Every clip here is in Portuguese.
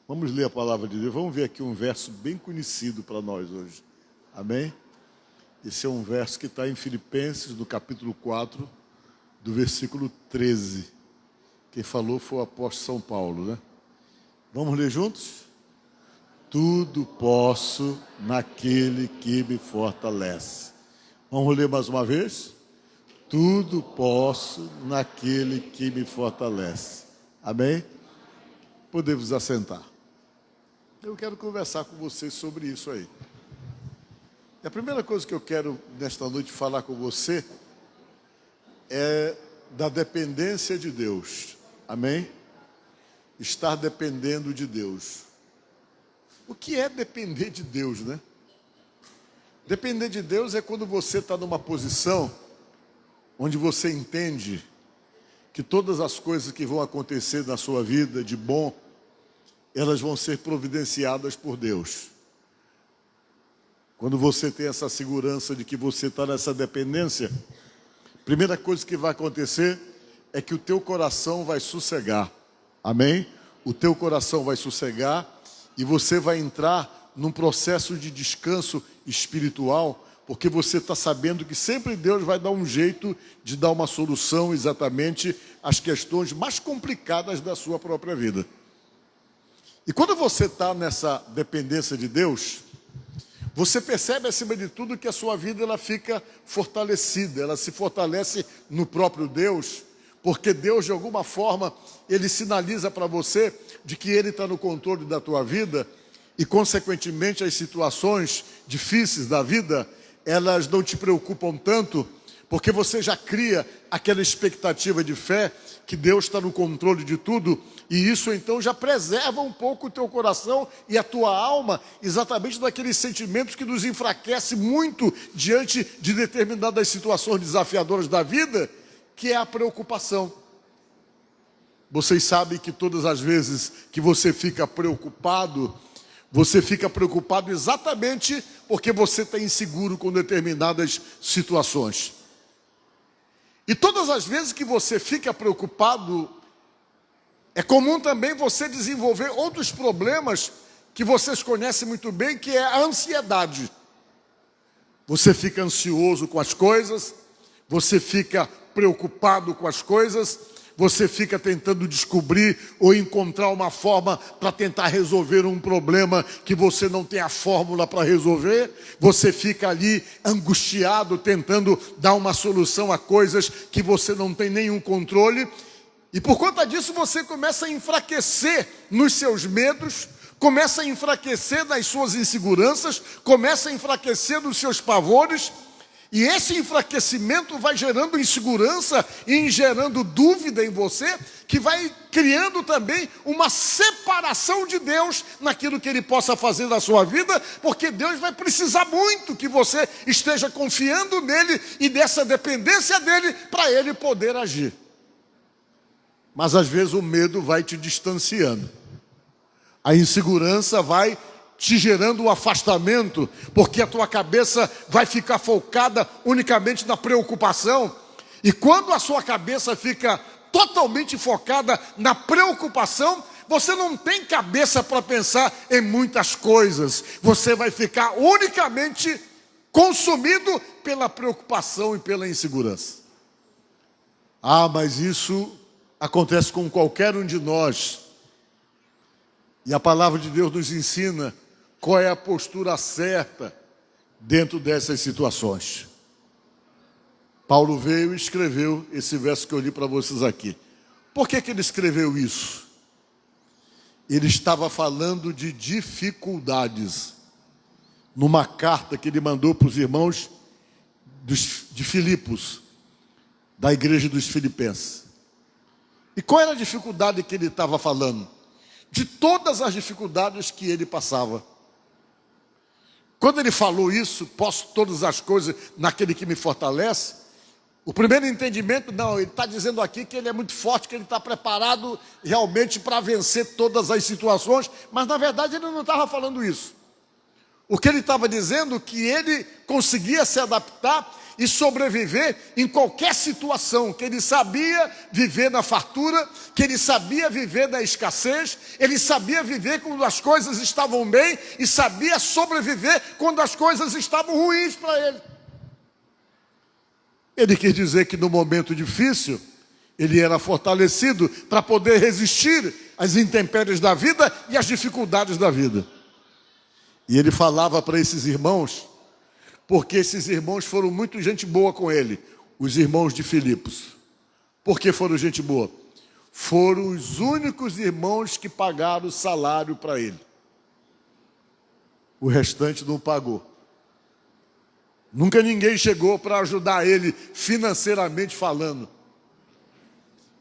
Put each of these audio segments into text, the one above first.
Vamos ler a palavra de Deus. Vamos ver aqui um verso bem conhecido para nós hoje. Amém? Esse é um verso que está em Filipenses, no capítulo 4, do versículo 13. Quem falou foi o apóstolo São Paulo, né? Vamos ler juntos? Tudo posso naquele que me fortalece. Vamos ler mais uma vez? Tudo posso naquele que me fortalece. Amém? Podemos assentar. Eu quero conversar com vocês sobre isso aí. A primeira coisa que eu quero nesta noite falar com você é da dependência de Deus. Amém? Estar dependendo de Deus. O que é depender de Deus, né? Depender de Deus é quando você está numa posição onde você entende que todas as coisas que vão acontecer na sua vida de bom, elas vão ser providenciadas por Deus. Quando você tem essa segurança de que você está nessa dependência, a primeira coisa que vai acontecer é que o teu coração vai sossegar. Amém? O teu coração vai sossegar e você vai entrar num processo de descanso espiritual, porque você está sabendo que sempre Deus vai dar um jeito de dar uma solução exatamente às questões mais complicadas da sua própria vida. E quando você está nessa dependência de Deus, você percebe acima de tudo que a sua vida ela fica fortalecida, ela se fortalece no próprio Deus, porque Deus de alguma forma, Ele sinaliza para você de que Ele está no controle da tua vida e consequentemente as situações difíceis da vida, elas não te preocupam tanto, porque você já cria aquela expectativa de fé que Deus está no controle de tudo, e isso então já preserva um pouco o teu coração e a tua alma, exatamente daqueles sentimentos que nos enfraquecem muito diante de determinadas situações desafiadoras da vida, que é a preocupação. Vocês sabem que todas as vezes que você fica preocupado exatamente porque você está inseguro com determinadas situações. E todas as vezes que você fica preocupado, é comum também você desenvolver outros problemas que vocês conhecem muito bem, que é a ansiedade. Você fica ansioso com as coisas, você fica preocupado com as coisas, você fica tentando descobrir ou encontrar uma forma para tentar resolver um problema que você não tem a fórmula para resolver. Você fica ali angustiado, tentando dar uma solução a coisas que você não tem nenhum controle. E por conta disso você começa a enfraquecer nos seus medos, começa a enfraquecer nas suas inseguranças, começa a enfraquecer nos seus pavores. E esse enfraquecimento vai gerando insegurança e gerando dúvida em você, que vai criando também uma separação de Deus naquilo que Ele possa fazer na sua vida, porque Deus vai precisar muito que você esteja confiando nele e dessa dependência dele para Ele poder agir. Mas às vezes o medo vai te distanciando, a insegurança vai te gerando um afastamento, porque a tua cabeça vai ficar focada unicamente na preocupação. E quando a sua cabeça fica totalmente focada na preocupação, você não tem cabeça para pensar em muitas coisas. Você vai ficar unicamente consumido pela preocupação e pela insegurança. Ah, mas isso acontece com qualquer um de nós. E a palavra de Deus nos ensina qual é a postura certa dentro dessas situações. Paulo veio e escreveu esse verso que eu li para vocês aqui. Por que ele escreveu isso? Ele estava falando de dificuldades numa carta que ele mandou para os irmãos de Filipos, da igreja dos Filipenses. E qual era a dificuldade que ele estava falando? De todas as dificuldades que ele passava. Quando ele falou isso, posso todas as coisas naquele que me fortalece, o primeiro entendimento, não, ele está dizendo aqui que ele é muito forte, que ele está preparado realmente para vencer todas as situações, mas na verdade ele não estava falando isso. O que ele estava dizendo? Que ele conseguia se adaptar e sobreviver em qualquer situação, que ele sabia viver na fartura, que ele sabia viver na escassez, ele sabia viver quando as coisas estavam bem e sabia sobreviver quando as coisas estavam ruins para ele. Ele quis dizer que no momento difícil, ele era fortalecido para poder resistir às intempéries da vida e às dificuldades da vida. E ele falava para esses irmãos, porque esses irmãos foram muito gente boa com ele, os irmãos de Filipos. Por que foram gente boa? Foram os únicos irmãos que pagaram o salário para ele. O restante não pagou. Nunca ninguém chegou para ajudar ele financeiramente falando.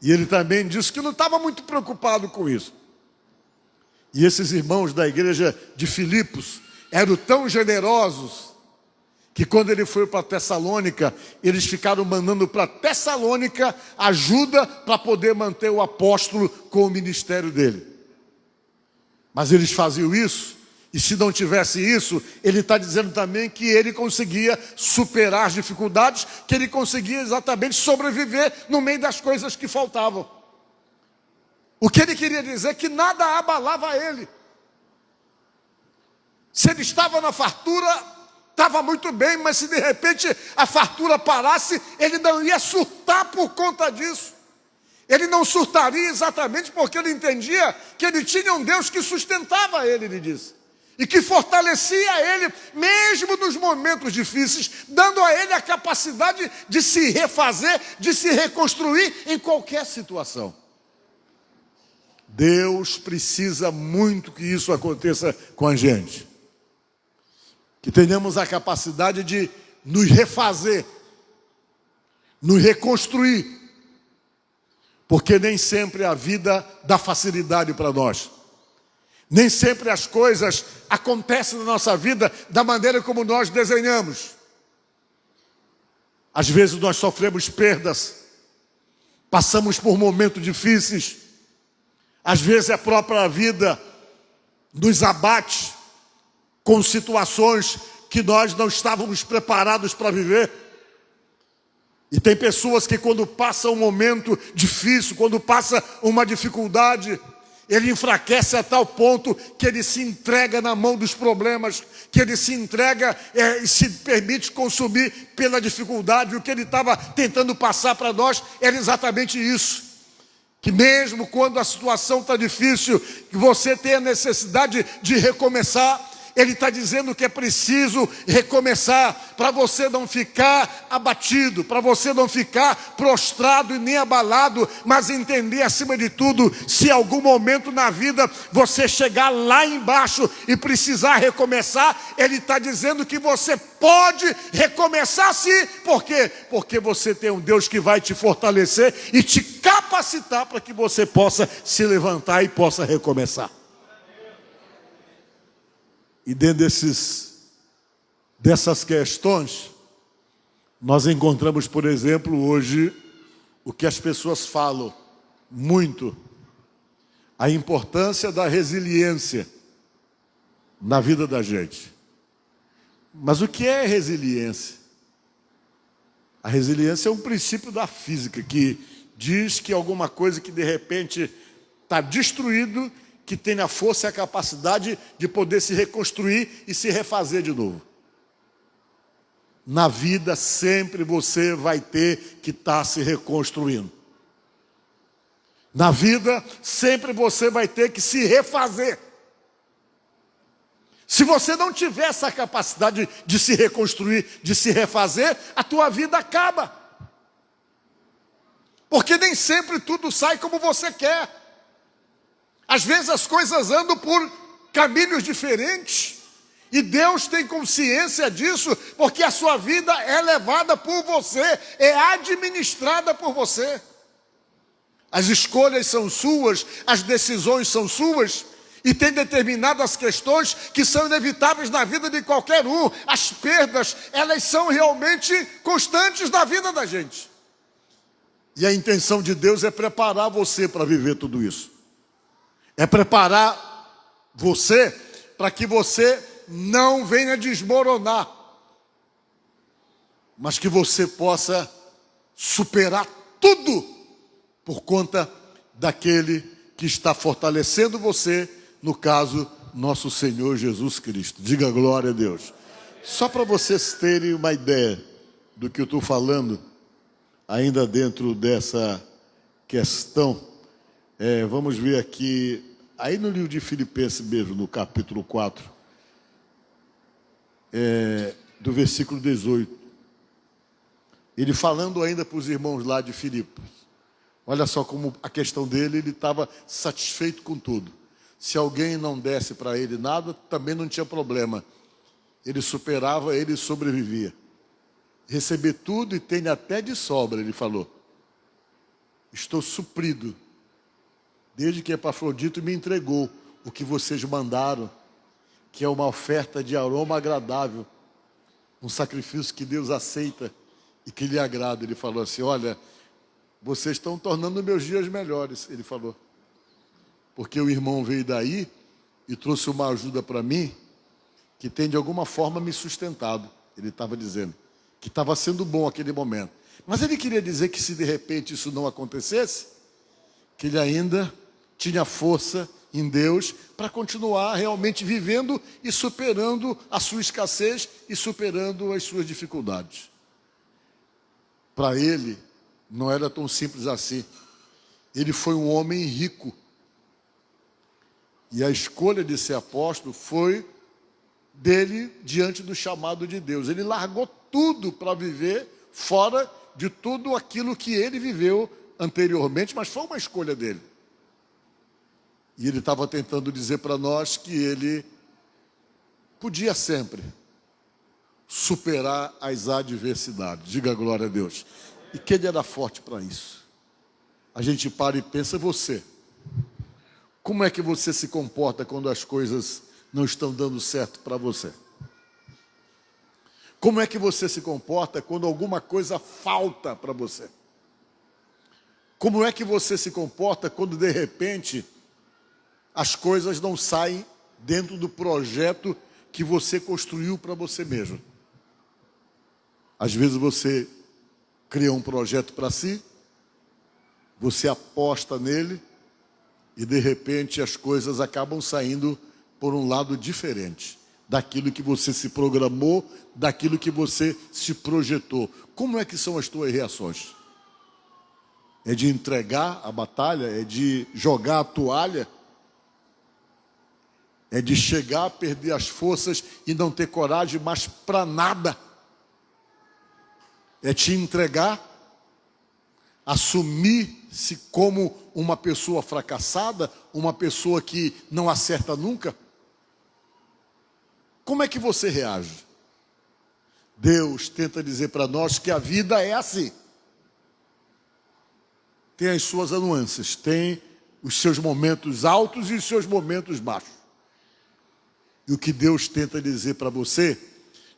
E ele também disse que não estava muito preocupado com isso. E esses irmãos da igreja de Filipos eram tão generosos que quando ele foi para Tessalônica, eles ficaram mandando para Tessalônica ajuda para poder manter o apóstolo com o ministério dele. Mas eles faziam isso, e se não tivesse isso, ele está dizendo também que ele conseguia superar as dificuldades, que ele conseguia exatamente sobreviver no meio das coisas que faltavam. O que ele queria dizer é que nada abalava ele. Se ele estava na fartura, estava muito bem, mas se de repente a fartura parasse, ele não ia surtar por conta disso. Ele não surtaria exatamente porque ele entendia que ele tinha um Deus que sustentava ele, ele disse. E que fortalecia ele, mesmo nos momentos difíceis, dando a ele a capacidade de se refazer, de se reconstruir em qualquer situação. Deus precisa muito que isso aconteça com a gente. Que tenhamos a capacidade de nos refazer, nos reconstruir, porque nem sempre a vida dá facilidade para nós. Nem sempre as coisas acontecem na nossa vida da maneira como nós desenhamos. Às vezes nós sofremos perdas, passamos por momentos difíceis, às vezes a própria vida nos abate com situações que nós não estávamos preparados para viver. E tem pessoas que quando passa um momento difícil, quando passa uma dificuldade, ele enfraquece a tal ponto que ele se entrega na mão dos problemas, que ele se entrega e se permite consumir pela dificuldade. O que ele estava tentando passar para nós era exatamente isso. Que mesmo quando a situação está difícil, que você tem a necessidade de recomeçar, ele está dizendo que é preciso recomeçar, para você não ficar abatido, para você não ficar prostrado e nem abalado, mas entender acima de tudo, se algum momento na vida você chegar lá embaixo e precisar recomeçar, ele está dizendo que você pode recomeçar sim. Por quê? Porque você tem um Deus que vai te fortalecer e te capacitar para que você possa se levantar e possa recomeçar. E dentro dessas questões, nós encontramos, por exemplo, hoje, o que as pessoas falam muito, a importância da resiliência na vida da gente. Mas o que é resiliência? A resiliência é um princípio da física, que diz que alguma coisa que de repente está destruído, que tem a força e a capacidade de poder se reconstruir e se refazer de novo. Na vida sempre você vai ter que estar se reconstruindo. Na vida sempre você vai ter que se refazer. Se você não tiver essa capacidade de se reconstruir, de se refazer, a tua vida acaba. Porque nem sempre tudo sai como você quer. Às vezes as coisas andam por caminhos diferentes. E Deus tem consciência disso, porque a sua vida é levada por você, é administrada por você. As escolhas são suas, as decisões são suas, e tem determinadas questões que são inevitáveis na vida de qualquer um. As perdas, elas são realmente constantes na vida da gente. E a intenção de Deus é preparar você para viver tudo isso. É preparar você para que você não venha desmoronar, mas que você possa superar tudo por conta daquele que está fortalecendo você, no caso, nosso Senhor Jesus Cristo. Diga glória a Deus. Só para vocês terem uma ideia do que eu estou falando, ainda dentro dessa questão, vamos ver aqui, aí no livro de Filipenses mesmo, no capítulo 4, do versículo 18, ele falando ainda para os irmãos lá de Filipos. Olha só como a questão dele, ele estava satisfeito com tudo. Se alguém não desse para ele nada, também não tinha problema. Ele superava, ele sobrevivia. Receber tudo e tem até de sobra, ele falou. Estou suprido. Desde que Epafrodito me entregou o que vocês mandaram, que é uma oferta de aroma agradável, um sacrifício que Deus aceita e que lhe agrada. Ele falou assim, olha, vocês estão tornando meus dias melhores, ele falou. Porque o irmão veio daí e trouxe uma ajuda para mim, que tem de alguma forma me sustentado, ele estava dizendo, que estava sendo bom aquele momento. Mas ele queria dizer que se de repente isso não acontecesse, que ele ainda tinha força em Deus para continuar realmente vivendo e superando a sua escassez e superando as suas dificuldades. Para ele, não era tão simples assim. Ele foi um homem rico. E a escolha de ser apóstolo foi dele diante do chamado de Deus. Ele largou tudo para viver fora de tudo aquilo que ele viveu anteriormente, mas foi uma escolha dele. E ele estava tentando dizer para nós que ele podia sempre superar as adversidades. Diga glória a Deus. E que ele era forte para isso. A gente para e pensa, você, como é que você se comporta quando as coisas não estão dando certo para você? Como é que você se comporta quando alguma coisa falta para você? Como é que você se comporta quando de repente as coisas não saem dentro do projeto que você construiu para você mesmo? Às vezes você cria um projeto para si, você aposta nele e de repente as coisas acabam saindo por um lado diferente daquilo que você se programou, daquilo que você se projetou. Como é que são as tuas reações? É de entregar a batalha? É de jogar a toalha? É de chegar a perder as forças e não ter coragem mais para nada? É te entregar, assumir-se como uma pessoa fracassada, uma pessoa que não acerta nunca? Como é que você reage? Deus tenta dizer para nós que a vida é assim. Tem as suas nuances, tem os seus momentos altos e os seus momentos baixos. E o que Deus tenta dizer para você,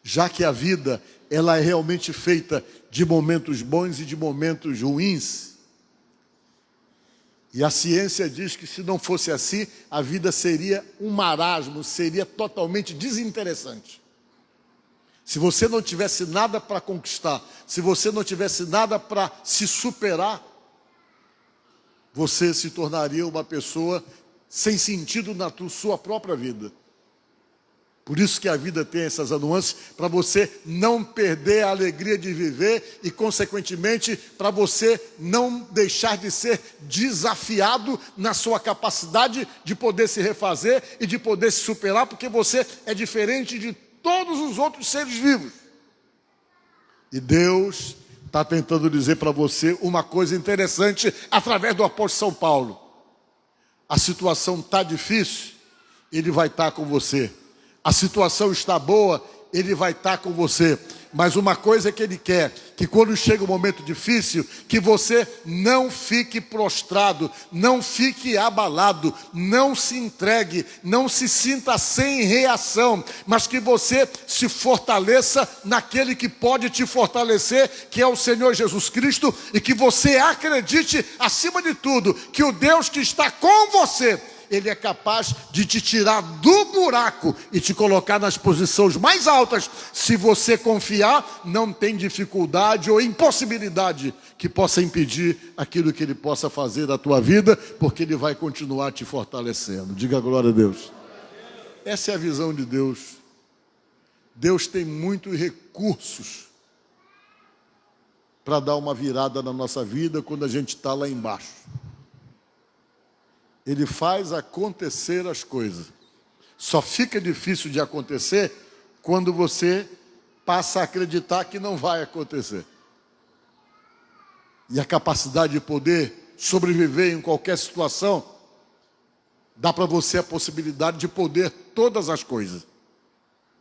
já que a vida ela é realmente feita de momentos bons e de momentos ruins, e a ciência diz que se não fosse assim, a vida seria um marasmo, seria totalmente desinteressante. Se você não tivesse nada para conquistar, se você não tivesse nada para se superar, você se tornaria uma pessoa sem sentido na sua própria vida. Por isso que a vida tem essas nuances, para você não perder a alegria de viver e, consequentemente, para você não deixar de ser desafiado na sua capacidade de poder se refazer e de poder se superar, porque você é diferente de todos os outros seres vivos. E Deus está tentando dizer para você uma coisa interessante através do apóstolo São Paulo. A situação está difícil, Ele vai estar com você. A situação está boa, Ele vai estar com você. Mas uma coisa que Ele quer, que quando chega um momento difícil, que você não fique prostrado, não fique abalado, não se entregue, não se sinta sem reação, mas que você se fortaleça naquele que pode te fortalecer, que é o Senhor Jesus Cristo, e que você acredite, acima de tudo, que o Deus que está com você, Ele é capaz de te tirar do buraco e te colocar nas posições mais altas. Se você confiar, não tem dificuldade ou impossibilidade que possa impedir aquilo que Ele possa fazer da tua vida, porque Ele vai continuar te fortalecendo. Diga glória a Deus. Essa é a visão de Deus. Deus tem muitos recursos para dar uma virada na nossa vida quando a gente está lá embaixo. Ele faz acontecer as coisas. Só fica difícil de acontecer quando você passa a acreditar que não vai acontecer. E a capacidade de poder sobreviver em qualquer situação dá para você a possibilidade de poder todas as coisas.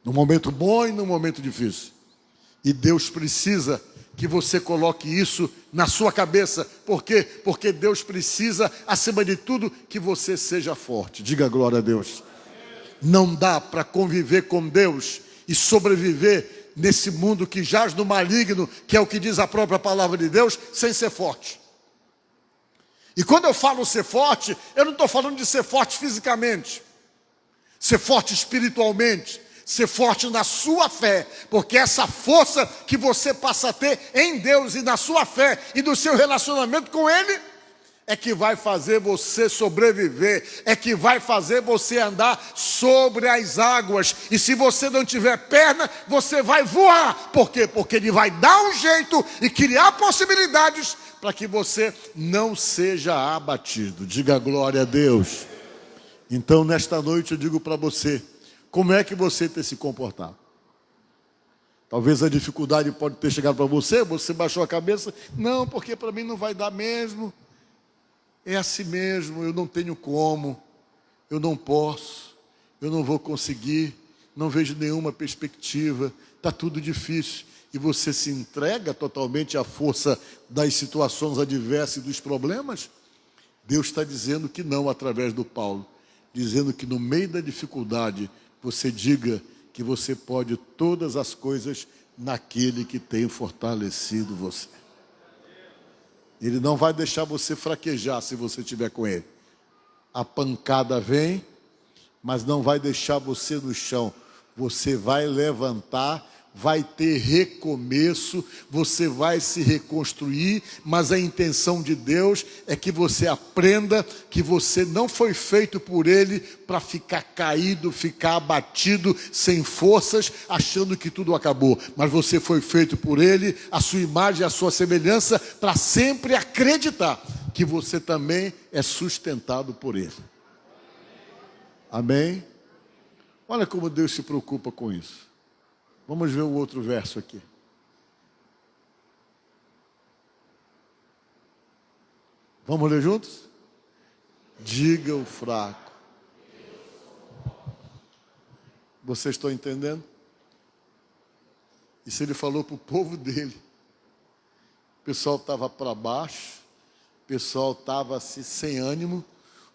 No momento bom e no momento difícil. E Deus precisa que você coloque isso na sua cabeça. Por quê? Porque Deus precisa, acima de tudo, que você seja forte. Diga glória a Deus. Não dá para conviver com Deus e sobreviver nesse mundo que jaz no maligno, que é o que diz a própria palavra de Deus, sem ser forte. E quando eu falo ser forte, eu não estou falando de ser forte fisicamente, ser forte espiritualmente, ser forte na sua fé, porque essa força que você passa a ter em Deus e na sua fé e no seu relacionamento com Ele, é que vai fazer você sobreviver, é que vai fazer você andar sobre as águas. E se você não tiver perna, você vai voar. Por quê? Porque Ele vai dar um jeito e criar possibilidades para que você não seja abatido. Diga glória a Deus. Então, nesta noite eu digo para você, como é que você tem se comportado? Talvez a dificuldade pode ter chegado para você, você baixou a cabeça. Não, porque para mim não vai dar mesmo. É assim mesmo, eu não tenho como, eu não posso, eu não vou conseguir, não vejo nenhuma perspectiva, está tudo difícil. E você se entrega totalmente à força das situações adversas e dos problemas? Deus está dizendo que não através do Paulo, dizendo que no meio da dificuldade, você diga que você pode todas as coisas naquele que tem fortalecido você. Ele não vai deixar você fraquejar se você estiver com Ele. A pancada vem, mas não vai deixar você no chão. Você vai levantar, vai ter recomeço, você vai se reconstruir, mas a intenção de Deus é que você aprenda que você não foi feito por Ele para ficar caído, ficar abatido, sem forças, achando que tudo acabou. Mas você foi feito por Ele, a sua imagem, a sua semelhança, para sempre acreditar que você também é sustentado por Ele. Amém? Olha como Deus se preocupa com isso. Vamos ver o outro verso aqui. Vamos ler juntos? Diga o fraco. Vocês estão entendendo? Isso ele falou para o povo dele. O pessoal estava para baixo, o pessoal estava sem ânimo,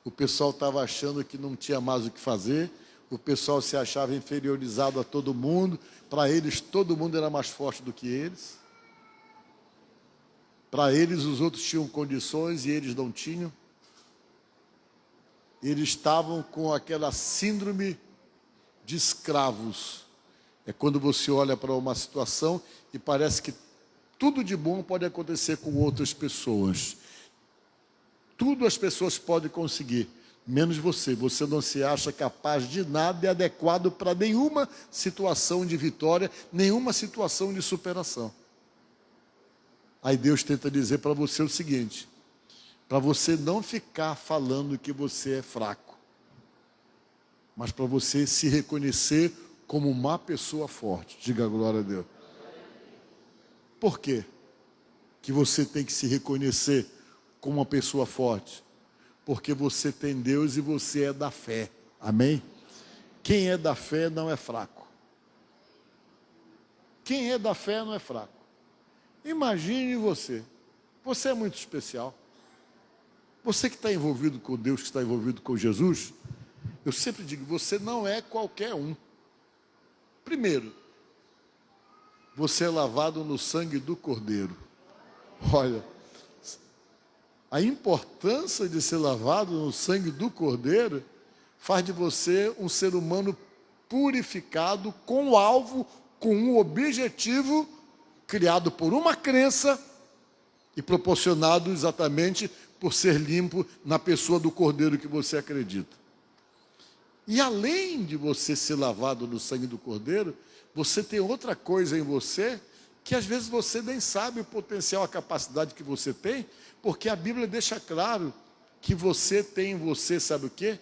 o pessoal estava achando que não tinha mais o que fazer, o pessoal se achava inferiorizado a todo mundo. Para eles, todo mundo era mais forte do que eles. Para eles, os outros tinham condições e eles não tinham. Eles estavam com aquela síndrome de escravos. É quando você olha para uma situação e parece que tudo de bom pode acontecer com outras pessoas. Tudo as pessoas podem conseguir, menos você. Você não se acha capaz de nada e adequado para nenhuma situação de vitória, nenhuma situação de superação. Aí Deus tenta dizer para você o seguinte, para você não ficar falando que você é fraco, mas para você se reconhecer como uma pessoa forte. Diga glória a Deus. Por quê que você tem que se reconhecer como uma pessoa forte? Porque você tem Deus e você é da fé. Amém? Quem é da fé não é fraco. Quem é da fé não é fraco. Imagine você. Você é muito especial. Você que está envolvido com Deus, que está envolvido com Jesus, eu sempre digo, você não é qualquer um. Primeiro, você é lavado no sangue do Cordeiro. Olha, a importância de ser lavado no sangue do Cordeiro faz de você um ser humano purificado, com o alvo, com um objetivo, criado por uma crença e proporcionado exatamente por ser limpo na pessoa do Cordeiro que você acredita. E além de você ser lavado no sangue do Cordeiro, você tem outra coisa em você, que às vezes você nem sabe o potencial, a capacidade que você tem, porque a Bíblia deixa claro que você tem em você, sabe o quê?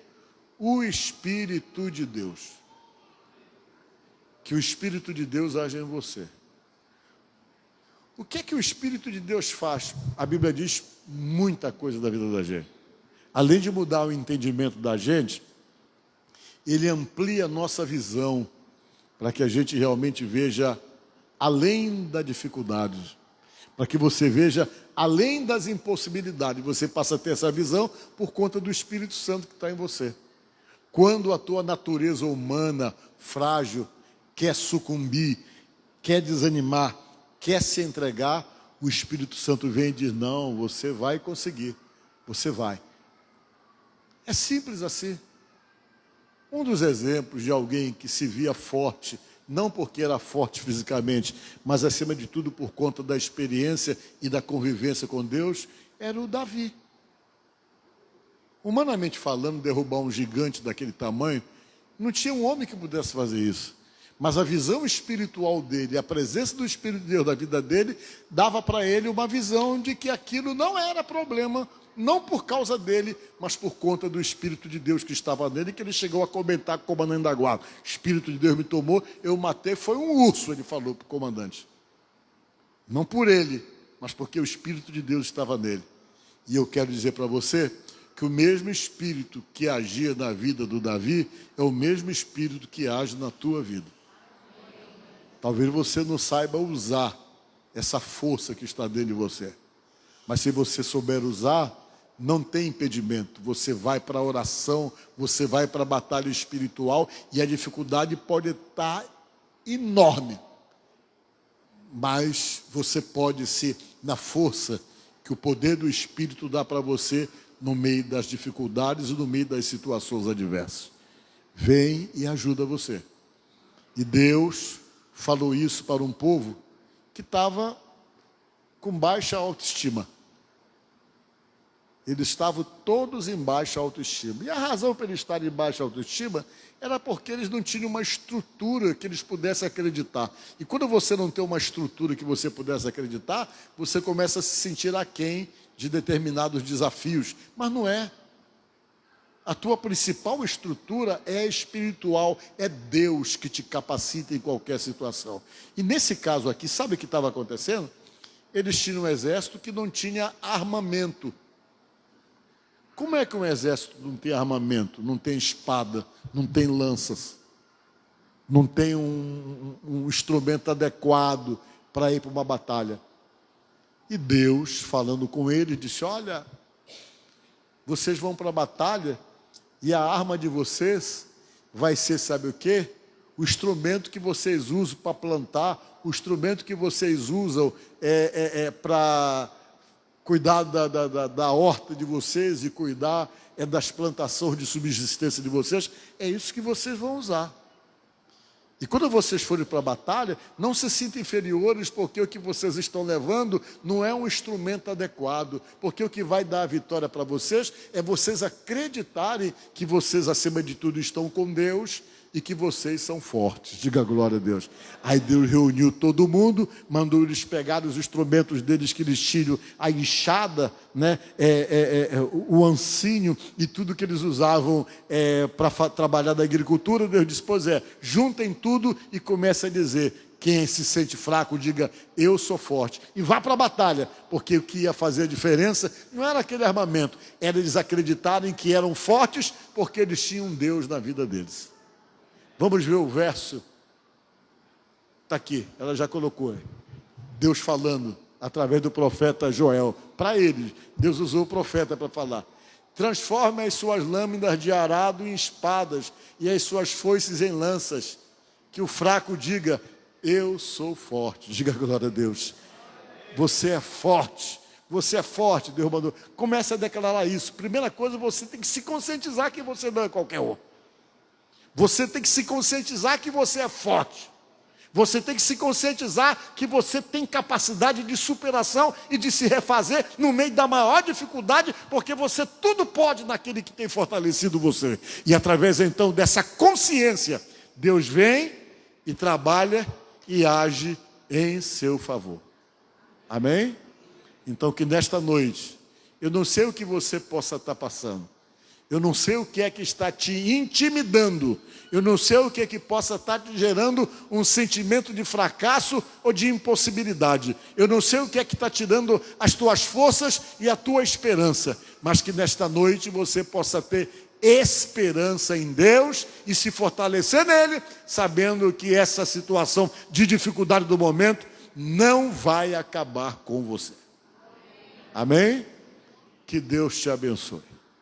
O Espírito de Deus. Que o Espírito de Deus age em você. O que é que o Espírito de Deus faz? A Bíblia diz muita coisa da vida da gente. Além de mudar o entendimento da gente, ele amplia a nossa visão, para que a gente realmente veja além da dificuldade, para que você veja além das impossibilidades. Você passa a ter essa visão por conta do Espírito Santo que está em você. Quando a tua natureza humana, frágil, quer sucumbir, quer desanimar, quer se entregar, o Espírito Santo vem e diz, não, você vai conseguir, você vai. É simples assim. Um dos exemplos de alguém que se via forte, não porque era forte fisicamente, mas acima de tudo por conta da experiência e da convivência com Deus, era o Davi. Humanamente falando, derrubar um gigante daquele tamanho, não tinha um homem que pudesse fazer isso. Mas a visão espiritual dele, a presença do Espírito de Deus na vida dele, dava para ele uma visão de que aquilo não era problema, não por causa dele, mas por conta do Espírito de Deus que estava nele, que ele chegou a comentar com o comandante da guarda. O Espírito de Deus me tomou, eu matei, foi um urso, ele falou para o comandante. Não por ele, mas porque o Espírito de Deus estava nele. E eu quero dizer para você que o mesmo Espírito que agia na vida do Davi, é o mesmo Espírito que age na tua vida. Talvez você não saiba usar essa força que está dentro de você. Mas se você souber usar, não tem impedimento. Você vai para a oração, você vai para a batalha espiritual e a dificuldade pode estar enorme. Mas você pode ser na força que o poder do Espírito dá para você no meio das dificuldades e no meio das situações adversas. Vem e ajuda você. E Deus falou isso para um povo que estava com baixa autoestima. Eles estavam todos em baixa autoestima. E a razão para eles estarem em baixa autoestima era porque eles não tinham uma estrutura que eles pudessem acreditar. E quando você não tem uma estrutura que você pudesse acreditar, você começa a se sentir aquém de determinados desafios. Mas não é. A tua principal estrutura é espiritual, é Deus que te capacita em qualquer situação. E nesse caso aqui, sabe o que estava acontecendo? Eles tinham um exército que não tinha armamento. Como é que um exército não tem armamento, não tem espada, não tem lanças, não tem um instrumento adequado para ir para uma batalha? E Deus, falando com eles, disse, olha, vocês vão para a batalha e a arma de vocês vai ser, sabe o quê? O instrumento que vocês usam para plantar, o instrumento que vocês usam para cuidar da horta de vocês e cuidar das plantações de subsistência de vocês, é isso que vocês vão usar. E quando vocês forem para a batalha, não se sintam inferiores, porque o que vocês estão levando não é um instrumento adequado, porque o que vai dar a vitória para vocês é vocês acreditarem que vocês, acima de tudo, estão com Deus e que vocês são fortes. Diga glória a Deus. Aí Deus reuniu todo mundo, mandou eles pegar os instrumentos deles que eles tinham, a enxada, né, o ancinho e tudo que eles usavam para trabalhar na agricultura. Deus disse, pois juntem tudo e comece a dizer, quem se sente fraco, diga, eu sou forte. E vá para a batalha, porque o que ia fazer a diferença não era aquele armamento, era eles acreditarem que eram fortes, porque eles tinham Deus na vida deles. Vamos ver o verso. Está aqui, ela já colocou. Deus falando através do profeta Joel. Para eles, Deus usou o profeta para falar. Transforme as suas lâminas de arado em espadas e as suas foices em lanças. Que o fraco diga, eu sou forte. Diga glória a Deus. Você é forte. Você é forte, Deus mandou. Comece a declarar isso. Primeira coisa, você tem que se conscientizar que você não é qualquer um. Você tem que se conscientizar que você é forte. Você tem que se conscientizar que você tem capacidade de superação e de se refazer no meio da maior dificuldade, porque você tudo pode naquele que tem fortalecido você. E através então dessa consciência, Deus vem e trabalha e age em seu favor. Amém? Então que nesta noite, eu não sei o que você possa estar passando. Eu não sei o que é que está te intimidando. Eu não sei o que é que possa estar te gerando um sentimento de fracasso ou de impossibilidade. Eu não sei o que é que está tirando as tuas forças e a tua esperança. Mas que nesta noite você possa ter esperança em Deus e se fortalecer nele, sabendo que essa situação de dificuldade do momento não vai acabar com você. Amém? Que Deus te abençoe.